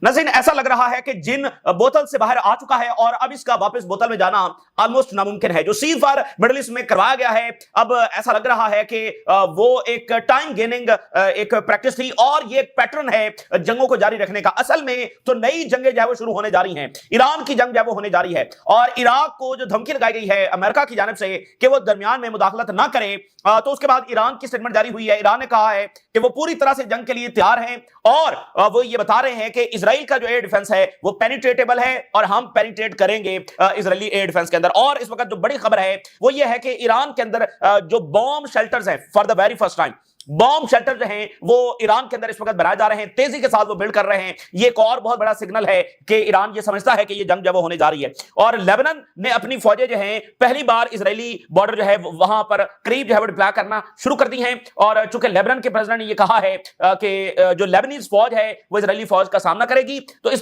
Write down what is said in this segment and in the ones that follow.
नाज़रीन, ऐसा लग रहा है कि जिन बोतल से बाहर आ चुका है और अब इसका वापस बोतल में जाना ऑलमोस्ट नामुमकिन है। जो सीज फायर मिडिल ईस्ट में करवाया गया है, अब ऐसा लग रहा है कि वो एक टाइम गेनिंग एक प्रैक्टिस थी और ये एक पैटर्न है जंगों को जारी रखने का। असल में तो नई जंगें जो है वो शुरू होने जा रही हैं। ईरान की जंग जो है वो होने जा रही है और इराक को जो धमकी लगाई गई है अमेरिका की जानिब से कि वो दरमियान में मुदाखलत ना करे, तो उसके बाद ईरान की स्टेटमेंट जारी हुई है। ईरान ने कहा है कि वो पूरी तरह से जंग के लिए तैयार हैं और वो ये बता रहे हैं कि इजराइल का जो एयर डिफेंस है वो पेनिट्रेटेबल है और हम पेनिट्रेट करेंगे इजरायली एयर डिफेंस के अंदर। और इस वक्त जो बड़ी खबर है वो ये है कि ईरान के अंदर जो बॉम्ब शेल्टर्स हैं, for the very first time bomb shelter जो हैं वो ईरान के अंदर इस वक्त बनाए जा रहे हैं, तेजी के साथ वो बिल्ड कर रहे हैं। ये एक और बहुत बड़ा सिग्नल है कि ईरान ये समझता है कि ये जंग जब होने जा रही है। और लेबनान ने अपनी फौजें जो हैं पहली बार इजरायली बॉर्डर जो है वहां पर करीब जो है वो डिप्लॉय करना शुरू कर दी हैं। और चूंकि लेबनान के प्रेसिडेंट ने ये कहा है कि जो लेबनीज फौज है वो इजरायली फौज का सामना करेगी, तो इस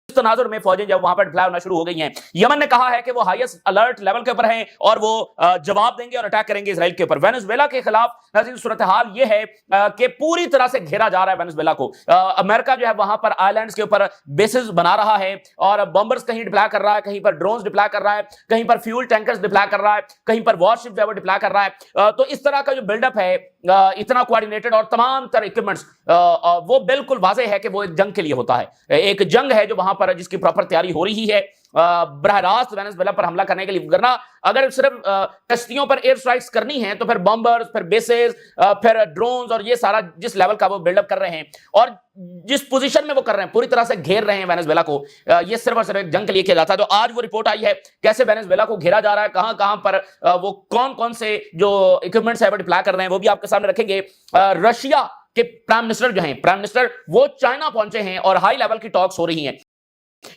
तनाजुर में फौजें जब वहां पर डिप्लॉय होना शुरू हो गई हैं। यमन ने कहा है कि वो हाईएस्ट अलर्ट लेवल के ऊपर हैं और वो जवाब देंगे और अटैक करेंगे इजराइल के ऊपर। वेनेजुएला के खिलाफ सूरत हाल ये है कि पूरी तरह से घेरा जा रहा है वेनेजुएला को। अमेरिका जो है वहां पर आइलैंड्स के ऊपर बेसिस बना रहा है और बॉम्बर्स कहीं डिप्लॉय कर रहा है, कहीं पर ड्रोन्स डिप्लॉय कर रहा है, कहीं पर फ्यूल टैंकर्स डिप्लॉय कर रहा है, कहीं पर वॉरशिप जो है वो डिप्लॉय कर रहा है। तो इस तरह का जो बिल्डअप है इतना कोऑर्डिनेटेड और तमाम तरह इक्विपमेंट्स, वो बिल्कुल वाज़े है कि वो एक जंग के लिए होता है। एक जंग है जो वहां पर जिसकी प्रॉपर तैयारी हो रही है बरह रास्त वेनेजुएला पर हमला करने के लिए। वरना अगर सिर्फ कश्तियों पर एयर स्ट्राइक्स करनी है तो फिर बॉम्बर्स, फिर बेसेस, फिर ड्रोन्स और ये सारा जिस लेवल का वो बिल्डअप कर रहे हैं और जिस पोजीशन में वो कर रहे हैं, पूरी तरह से घेर रहे हैं वेनेजुएला को, ये सिर्फ और सिर्फ एक जंग के लिए किया जाता है। तो आज वो रिपोर्ट आई है कैसे वेनेजुएला को घेरा जा रहा है, कहां कहां पर वो कौन कौन से जो इक्विपमेंट्स है वो डिप्लॉय कर रहे हैं, वो भी आपके सामने रखेंगे। रशिया के प्राइम मिनिस्टर जो हैं, प्राइम मिनिस्टर वो चाइना पहुंचे हैं और हाई लेवल की टॉक्स हो रही हैं।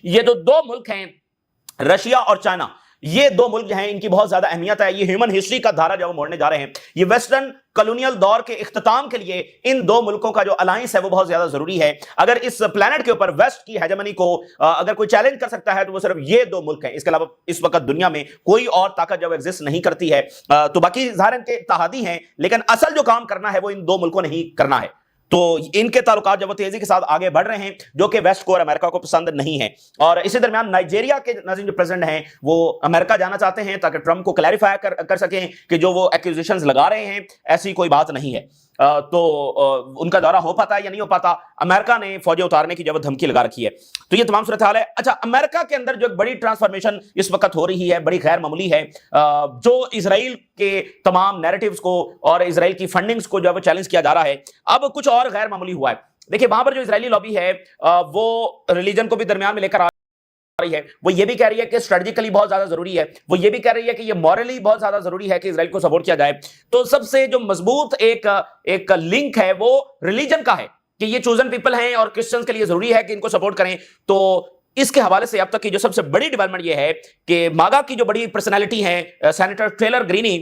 ये जो दो मुल्क हैं रशिया और चाइना, ये दो मुल्क जो हैं इनकी बहुत ज्यादा अहमियत है। ये ह्यूमन हिस्ट्री का धारा जो मोड़ने जा रहे हैं। ये वेस्टर्न कॉलोनियल दौर के इख्तिताम के लिए इन दो मुल्कों का जो अलायंस है वो बहुत ज्यादा जरूरी है। अगर इस प्लेनेट के ऊपर वेस्ट की हेजेमनी को अगर कोई चैलेंज कर सकता है तो वो सिर्फ ये दो मुल्क हैं। इसके अलावा इस वक्त दुनिया में कोई और ताकत जब एग्जिस्ट नहीं करती है तो बाकी ज़ाहिर इनके इत्तेहादी हैं, लेकिन असल जो काम करना है वो इन दो मुल्कों ने ही करना है। तो इनके ताल्लुकात जब वो तेजी के साथ आगे बढ़ रहे हैं जो कि वेस्ट को और अमेरिका को पसंद नहीं है। और इसी दरमियान नाइजीरिया के नाज़रीन जो प्रेसिडेंट हैं वो अमेरिका जाना चाहते हैं ताकि ट्रंप को क्लैरिफाई कर सकें कि जो वो एक्यूजेशंस लगा रहे हैं ऐसी कोई बात नहीं है। तो उनका दौरा हो पाता है या नहीं हो पाता, अमेरिका ने फौजें उतारने की जब धमकी लगा रखी है। तो ये तमाम सूरत हाल है। अच्छा, अमेरिका के अंदर जो एक बड़ी ट्रांसफॉर्मेशन इस वक्त हो रही है, बड़ी गैर मामूली है, जो इजराइल के तमाम नैरेटिव्स को और इजराइल की फंडिंग्स को जो है चैलेंज किया जा रहा है, अब कुछ और गैर मामूली हुआ है। देखिए, वहां पर जो इजरायली लॉबी है वो रिलीजन को भी दरमियान में लेकर रही है। वो ये भी कह रही है कि स्ट्रेटेजिकली बहुत ज्यादा जरूरी है, वो ये भी कह रही है कि ये मॉरली बहुत ज्यादा जरूरी है कि इजराइल को सपोर्ट किया जाए। तो सबसे जो मजबूत एक लिंक है वो रिलीजन का है कि ये चोजन पीपल हैं और क्रिश्चियंस के लिए जरूरी है कि इनको सपोर्ट करें। तो इसके हवाले से अब तक की जो सबसे बड़ी डेवलपमेंट ये है कि मागा की जो बड़ी पर्सनैलिटी है सेनेटर टेलर ग्रीनी,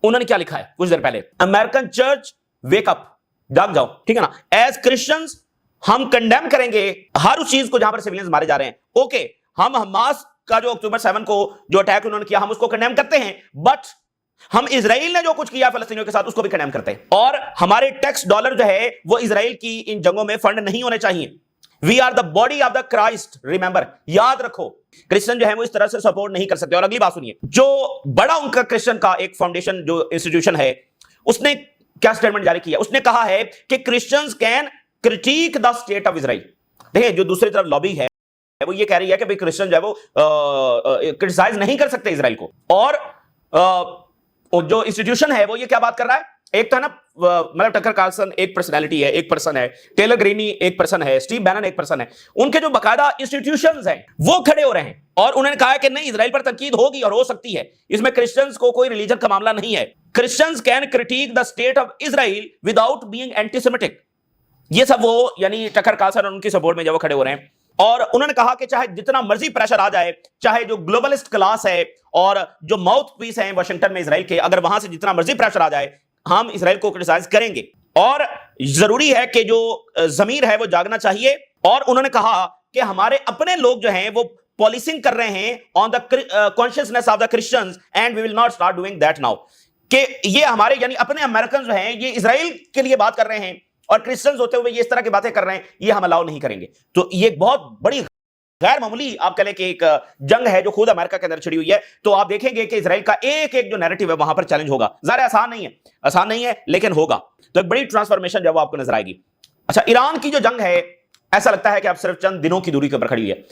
उन्होंने क्या लिखा है कुछ देर पहले, अमेरिकन चर्च वेक अप, जाग जाओ, ठीक है ना। एज क्रिश्चियंस हम कंडेम करेंगे हर उस चीज को जहां पर सिविलियंस मारे जा रहे हैं। ओके, हम हमास का जो अक्टूबर 7 को जो अटैक उन्होंने किया हम उसको कंडेम करते हैं, बट हम इजराइल ने जो कुछ किया फलस्तीनियों के साथ उसको भी कंडेम करते हैं। और हमारे टैक्स डॉलर जो है वो इजराइल की इन जंगों में फंड नहीं होने चाहिए। We are the body of the Christ, remember, याद रखो। क्रिश्चियन जो है वो इस तरह से सपोर्ट नहीं कर सकते। और अगली बात सुनिए, जो बड़ा उनका क्रिश्चियन का एक फाउंडेशन जो इंस्टीट्यूशन है उसने क्या स्टेटमेंट जारी किया, उसने कहा है कि Christians can critic the state of Israel. देखिए, जो दूसरी तरफ लॉबी है वो ये कह रही है कि भाई क्रिश्चियन जो है वो क्रिटिसाइज नहीं कर सकते इजराइल को। और जो इंस्टीट्यूशन है वो ये क्या बात कर रहा है, एक तो है ना मतलब टकर कार्लसन एक पर्सनालिटी है, एक पर्सन है, टेलर ग्रीनी एक पर्सन है, स्टीव बैनन एक पर्सन है, उनके जो बाकायदा इंस्टीट्यूशंस हैं वो खड़े हो रहे हैं और उन्होंने कहा है कि नहीं, इजराइल पर तनकीद होगी और हो सकती है, इसमें क्रिश्चियंस को कोई रिलीजन का मामला नहीं है। Christians can critic the state of Israel without being antisemitic. ये सब वो यानी टकर कार्लसन और उनकी सपोर्ट में जब वो खड़े हो रहे हैं। और उन्होंने कहा कि चाहे जितना मर्जी प्रेशर आ जाए, चाहे जो ग्लोबलिस्ट क्लास है और जो माउथ पीस है वाशिंगटन में इजराइल के, अगर वहां से जितना मर्जी प्रेशर आ जाए हम इजराइल को क्रिटिसाइज करेंगे। और जरूरी है कि जो जमीर है वो जागना चाहिए। और उन्होंने कहा कि हमारे अपने लोग जो हैं वो पॉलिसिंग कर रहे हैं on the consciousness of the Christians and we will not start doing that now. कि ये हमारे यानी अपने अमेरिकन जो हैं ये इजराइल के लिए बात कर रहे हैं और क्रिश्चियंस होते हुए ये इस तरह की बातें कर रहे हैं, ये हम अलाउ नहीं करेंगे। तो ये एक बहुत बड़ी गैर मामूली आप कह लें कि एक जंग है जो खुद अमेरिका के अंदर छिड़ी हुई है। तो आप देखेंगे कि इजराइल का एक एक जो नैरेटिव है वहां पर चैलेंज होगा। ज़रा आसान नहीं है लेकिन होगा। तो एक बड़ी ट्रांसफॉर्मेशन जब आपको नजर आएगी। अच्छा, ईरान की जो जंग है ऐसा लगता है कि अब सिर्फ चंद दिनों की दूरी के ऊपर खड़ी हुई है।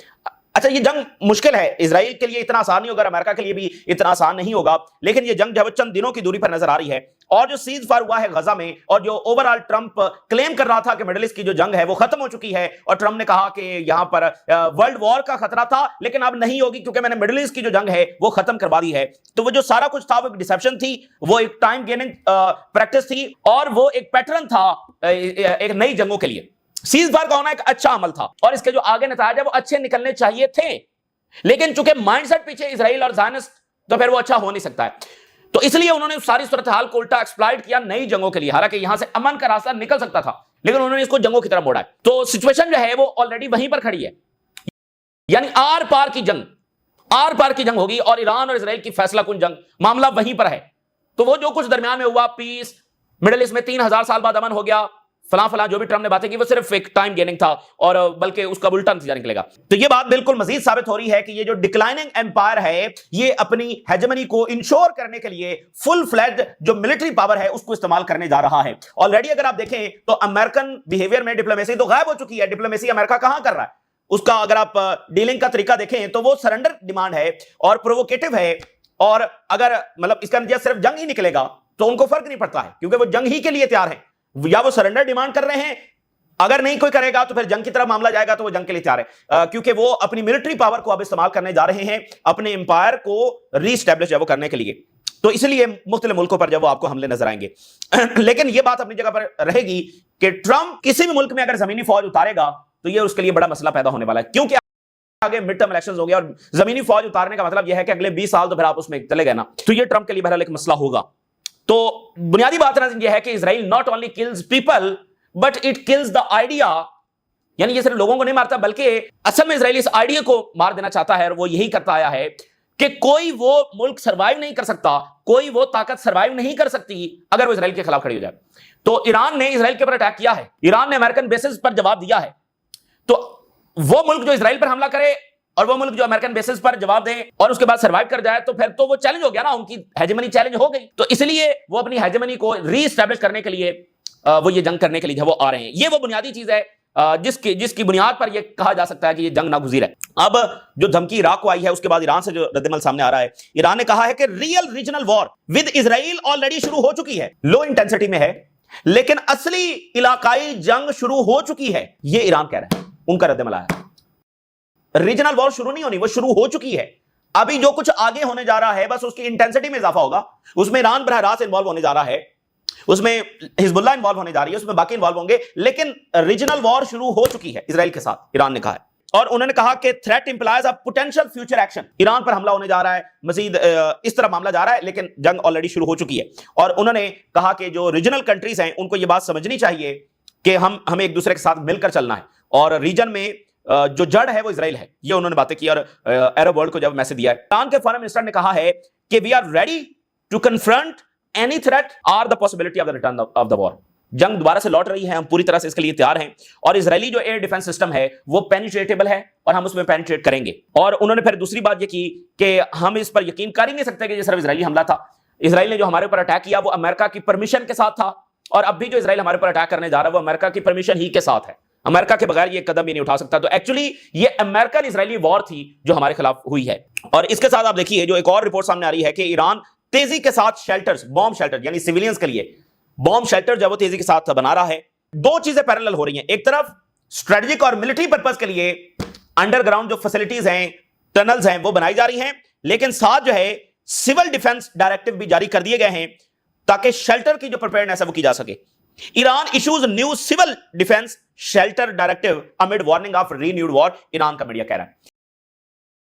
अच्छा, ये जंग मुश्किल है, इजराइल के लिए इतना आसान नहीं होगा, अमेरिका के लिए भी इतना आसान नहीं होगा, लेकिन ये जंग जब चंद दिनों की दूरी पर नजर आ रही है। और जो सीज फायर हुआ है गजा में, और जो ओवरऑल ट्रंप क्लेम कर रहा था कि मिडिल ईस्ट की जो जंग है वो खत्म हो चुकी है, और ट्रंप ने कहा कि यहां पर वर्ल्ड वॉर का खतरा था लेकिन अब नहीं होगी क्योंकि मैंने मिडिल ईस्ट की जो जंग है वो खत्म करवा दी है। तो वो जो सारा कुछ था वो एक डिसेप्शन थी, वो एक टाइम गेनिंग प्रैक्टिस थी, और वो एक पैटर्न था एक नई जंगों के लिए। सीज फायर का होना एक अच्छा अमल था और इसके जो आगे नतीजे है वो अच्छे निकलने चाहिए थे, लेकिन चूंकि माइंडसेट पीछे इजराइल और ज़ायनिस्ट, तो फिर वो अच्छा हो नहीं सकता है। तो इसलिए उन्होंने सारी सूरत हाल को उल्टा एक्सप्लॉइट किया नई जंगों के लिए। हालांकि यहां से अमन का रास्ता निकल सकता था लेकिन उन्होंने इसको जंगों की तरफ मोड़ा है। तो सिचुएशन जो है वो ऑलरेडी वहीं पर खड़ी है, यानी आर पार की जंग होगी और ईरान और इजराइल की फैसला कुन जंग, मामला वहीं पर है। तो वो जो कुछ दरमियान में हुआ, पीस, मिडिल ईस्ट में 3000 साल बाद अमन हो गया, फलां जो भी ट्रंप ने बातें की वो सिर्फ एक टाइम गेनिंग था, और बल्कि उसका उल्टा नतीजा निकलेगा। तो ये बात बिल्कुल मजीद साबित हो रही है कि ये जो डिक्लाइनिंग एम्पायर है ये अपनी हेजेमनी को इंश्योर करने के लिए फुल फ्लेज्ड जो मिलिट्री पावर है उसको इस्तेमाल करने जा रहा है। ऑलरेडी अगर आप देखें तो अमेरिकन बिहेवियर में डिप्लोमेसी तो गायब हो चुकी है। डिप्लोमेसी अमेरिका कहां कर रहा है, उसका अगर आप डीलिंग का तरीका देखें तो वो सरेंडर डिमांड है और प्रोवोकेटिव है। और अगर मतलब इसका नतीजा सिर्फ जंग ही निकलेगा तो उनको फर्क नहीं पड़ता है, क्योंकि वो जंग ही के लिए तैयार है, या वो सरेंडर डिमांड कर रहे हैं। अगर नहीं कोई करेगा तो फिर जंग की तरफ मामला जाएगा, तो वो जंग के लिए तैयार है, क्योंकि वो अपनी मिलिट्री पावर को अब इस्तेमाल करने जा रहे हैं अपने एम्पायर को रीस्टैब्लिश वो करने के लिए। तो इसलिए मुख्तलिफ मुल्कों पर जब वो आपको हमले नजर आएंगे लेकिन ये बात अपनी जगह पर रहेगी कि ट्रंप किसी भी मुल्क में अगर जमीनी फौज उतारेगा तो ये उसके लिए बड़ा मसला पैदा होने वाला है, क्योंकि आगे मिड टर्म इलेक्शंस हो गए और जमीनी फौज उतारने का मतलब यह है कि अगले 20 साल तो फिर आप उसमें चले गए ना। तो ये ट्रंप के लिए बहरहाल एक मसला होगा। तो बुनियादी बात यह है कि Israel not only kills people but it kills the idea, यानी ये सिर्फ लोगों को नहीं मारता बल्कि असल में इजराइल इस आइडिया को मार देना चाहता है। और वो यही करता आया है कि कोई वो मुल्क सर्वाइव नहीं कर सकता, कोई वो ताकत सर्वाइव नहीं कर सकती अगर वो इजराइल के खिलाफ खड़ी हो जाए। तो ईरान ने इजराइल के ऊपर अटैक किया है, ईरान ने अमेरिकन बेसिस पर जवाब दिया है। तो वो मुल्क जो इजराइल पर हमला करे और वो मुल्क जो अमेरिकन बेसिस पर जवाब दे और उसके बाद सर्वाइव कर जाए तो फिर तो वो चैलेंज हो गया ना, उनकी हेजेमनी चैलेंज हो गई। तो इसलिए वो अपनी हेजेमनी को रीएस्टैब्लिश करने के लिए वो ये जंग करने के लिए वो आ रहे हैं। ये वो बुनियादी चीज है जिसकी बुनियाद पर यह कहा जा सकता है कि ये जंग नागुज़ीर है। अब जो धमकी इराक को आई है उसके बाद ईरान से जो रद्दमल सामने आ रहा है, ईरान ने कहा है कि real regional war with Israel already शुरू हो चुकी है, लो इंटेंसिटी में है लेकिन असली इलाकाई जंग शुरू हो चुकी है, ये ईरान कह रहा है, उनका रद्दमल आया। रीजनल वॉर शुरू नहीं होनी, वो शुरू हो चुकी है। अभी जो कुछ आगे होने जा रहा है बस उसकी इंटेंसिटी में इजाफा होगा, उसमें ईरान बरह रास्त इन्वॉल्व होने जा रहा है, उसमें हिजबुल्लाह इन्वॉल्व होने जा रही है, उसमें बाकी इन्वॉल्व होंगे, लेकिन रीजनल वॉर शुरू हो चुकी है इजराइल के साथ, ईरान ने कहा है। और उन्होंने कहा कि threat implies a potential future action, Iran पर हमला होने जा रहा है, मजीद इस तरह मामला जा रहा है, लेकिन जंग ऑलरेडी शुरू हो चुकी है। और उन्होंने कहा कि जो रीजनल कंट्रीज हैं उनको यह बात समझनी चाहिए कि हमें एक दूसरे के साथ मिलकर चलना है और रीजन में जो जड़ है वो इजराइल है, ये उन्होंने बातें की। और अरब वर्ल्ड को जब मैसेज दिया है, ईरान के फॉरेन मिनिस्टर ने कहा है कि we are ready to confront any threat और the possibility of the return of the war. जंग दोबारा से लौट रही है, हम पूरी तरह से इसके लिए तैयार हैं और इजरायली जो एयर डिफेंस सिस्टम है वो पेनिट्रेटेबल है और हम उसमें पेनिट्रेट करेंगे। और उन्होंने फिर दूसरी बात ये की कि हम इस पर यकीन कर ही नहीं सकते कि ये सिर्फ इजरायली हमला था। इजराइल ने जो हमारे ऊपर अटैक किया वो अमेरिका की परमिशन के साथ था और अब भी जो इजराइल हमारे ऊपर अटैक करने जा रहा है वो अमेरिका की परमिशन ही के साथ है, अमेरिका के बगैर ये कदम भी नहीं उठा सकता। तो एक्चुअली ये अमेरिकन इजरायली वॉर थी जो हमारे खिलाफ हुई है। और इसके साथ आप देखिए जो एक और रिपोर्ट सामने आ रही है कि ईरान तेजी के साथ शेल्टर्स, बॉम्ब शेल्टर यानी सिविलियंस के लिए बॉम्ब शेल्टर जो वो तेजी के साथ बना रहा है। दो चीजें पैरेलल हो रही हैं, एक तरफ स्ट्रेटेजिक और मिलिट्री पर्पस के लिए अंडरग्राउंड जो फैसिलिटीज हैं, टनल्स हैं वो बनाई जा रही हैं, लेकिन साथ जो है सिविल डिफेंस डायरेक्टिव भी जारी कर दिए गए हैं ताकि शेल्टर की जो प्रिपेयर्डनेस है वो की जा सके। Iran issues new civil defence shelter directive amid warning of renewed war, Iran का मीडिया कह रहा है।